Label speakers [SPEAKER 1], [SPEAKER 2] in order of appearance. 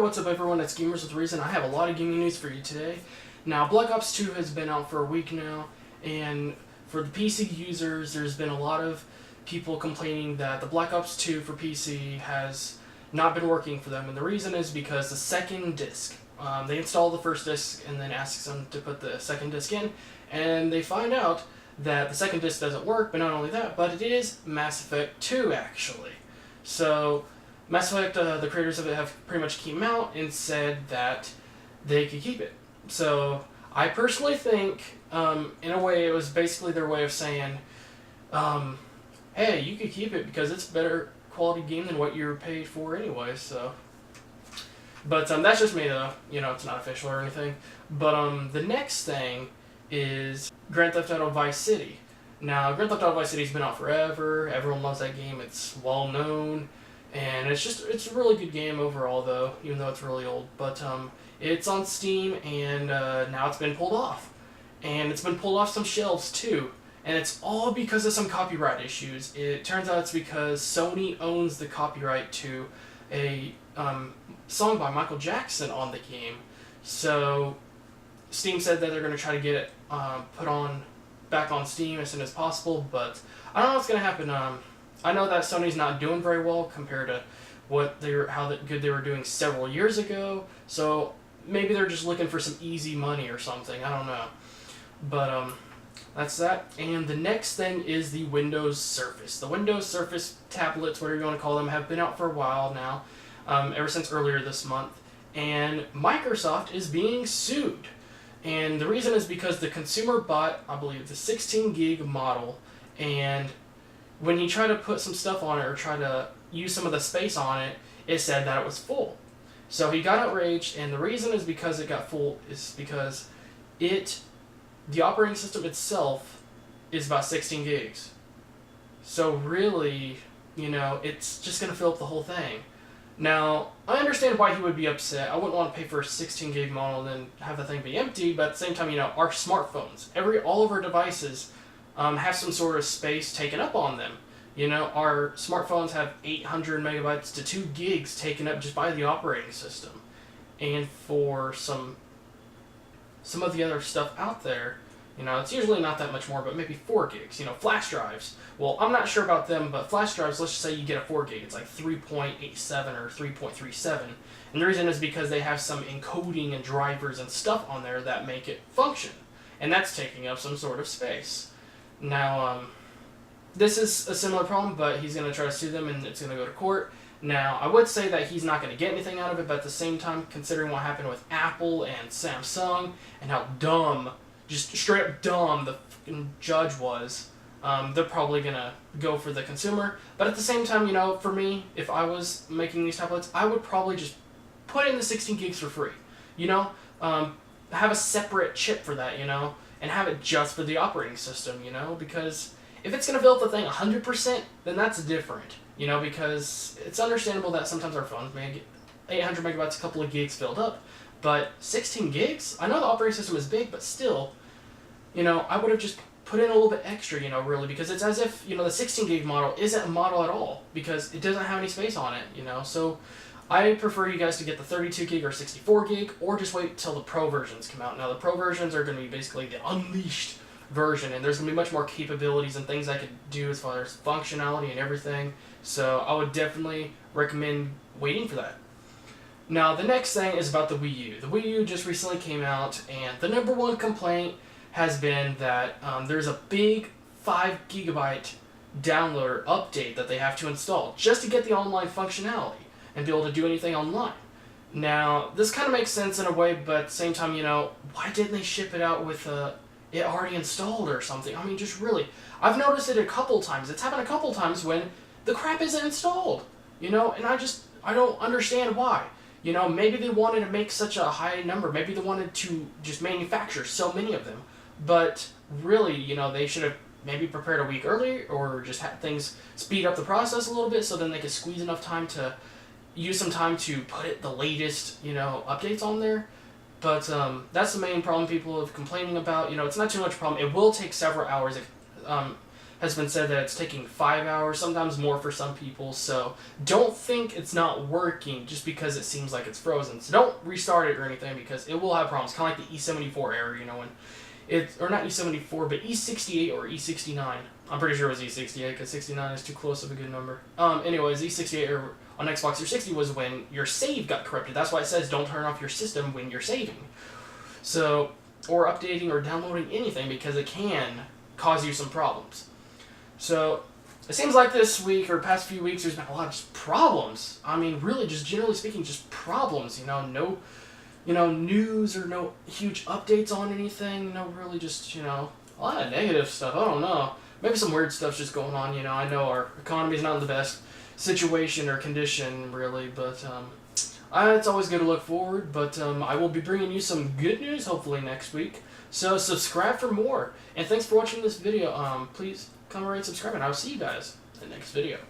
[SPEAKER 1] Yo, what's up everyone, it's Gamers with Reason. I have a lot of gaming news for you today. Now, Black Ops 2 has been out for a week now, and for the PC users, there's been a lot of people complaining that the Black Ops 2 for PC has not been working for them, and the reason is because the second disc. They install the first disc and then asks them to put the second disc in, and they find out that the second disc doesn't work, but not only that, but it is Mass Effect 2 actually. So, Mass Effect, the creators of it have pretty much came out and said that they could keep it. So, I personally think, in a way, it was basically their way of saying, hey, you could keep it because it's a better quality game than what you're paid for anyway, so. But that's just me though, it's not official or anything. But the next thing is Grand Theft Auto Vice City. Now, Grand Theft Auto Vice City's been out forever, everyone loves that game, it's well known, and it's a really good game overall though, even though it's really old. But it's on Steam, and now it's been pulled off. And it's been pulled off some shelves too. And it's all because of some copyright issues. It turns out it's because Sony owns the copyright to a song by Michael Jackson on the game. So Steam said that they're going to try to get it put back on Steam as soon as possible, but I don't know what's going to happen. I know that Sony's not doing very well compared to how good they were doing several years ago, so maybe they're just looking for some easy money or something, I don't know. But that's that. And the next thing is the Windows Surface. The Windows Surface tablets, whatever you want to call them, have been out for a while now, ever since earlier this month, and Microsoft is being sued. And the reason is because the consumer bought, I believe, the 16 gig model, and when he tried to put some stuff on it or try to use some of the space on it, it said that it was full. So he got outraged, and the reason is because it got full is because the operating system itself is about 16 gigs. So really, it's just going to fill up the whole thing. Now, I understand why he would be upset. I wouldn't want to pay for a 16 gig model and then have the thing be empty, but at the same time, our smartphones, all of our devices have some sort of space taken up on them. Our smartphones have 800 megabytes to 2 gigs taken up just by the operating system. And for some of the other stuff out there, it's usually not that much more, but maybe 4 gigs. Flash drives. Well, I'm not sure about them, but flash drives, let's just say you get a 4 gig. It's like 3.87 or 3.37. And the reason is because they have some encoding and drivers and stuff on there that make it function. And that's taking up some sort of space. Now, this is a similar problem, but he's going to try to sue them, and it's going to go to court. Now, I would say that he's not going to get anything out of it, but at the same time, considering what happened with Apple and Samsung, and how dumb, just straight up dumb the fucking judge was, they're probably going to go for the consumer. But at the same time, for me, if I was making these tablets, I would probably just put in the 16 gigs for free. Have a separate chip for that, and have it just for the operating system, because if it's going to fill up the thing 100%, then that's different, because it's understandable that sometimes our phones may get 800 megabytes, a couple of gigs filled up, but 16 gigs? I know the operating system is big, but still, I would have just put in a little bit extra, really, because it's as if, the 16 gig model isn't a model at all, because it doesn't have any space on it, so I prefer you guys to get the 32 gig or 64 gig, or just wait till the Pro versions come out. Now, the Pro versions are going to be basically the unleashed version, and there's going to be much more capabilities and things I could do as far as functionality and everything, so I would definitely recommend waiting for that. Now, the next thing is about the Wii U. The Wii U just recently came out, and the number one complaint has been that there's a big 5 gigabyte downloader update that they have to install just to get the online functionality and be able to do anything online. Now, this kind of makes sense in a way, but at the same time, why didn't they ship it out with it already installed or something? I mean, just really. I've noticed it a couple times. It's happened a couple times when the crap isn't installed, and I don't understand why. Maybe they wanted to make such a high number. Maybe they wanted to just manufacture so many of them. But really, they should have maybe prepared a week early, or just had things speed up the process a little bit so then they could squeeze enough time to use some time to put the latest, updates on there. But that's the main problem people are complaining about. It's not too much problem. It will take several hours. has been said that it's taking 5 hours, sometimes more for some people. So don't think it's not working just because it seems like it's frozen. So don't restart it or anything, because it will have problems. Kind of like the E74 error, you know, when or not E74, but E68 or E69. I'm pretty sure it was E68 because 69 is too close of a good number. Anyways, E68 error on Xbox 360 was when your save got corrupted. That's why it says don't turn off your system when you're saving. So, or updating or downloading anything, because it can cause you some problems. So, it seems like this week or past few weeks there's been a lot of just problems. I mean, really, just generally speaking, just problems. You know, no, news or no huge updates on anything. No, really, just a lot of negative stuff. I don't know. Maybe some weird stuff's just going on. I know our economy's not in the best situation or condition, really, but it's always good to look forward. But I will be bringing you some good news hopefully next week. So subscribe for more. And thanks for watching this video. Please comment, rate, subscribe, and I'll see you guys in the next video.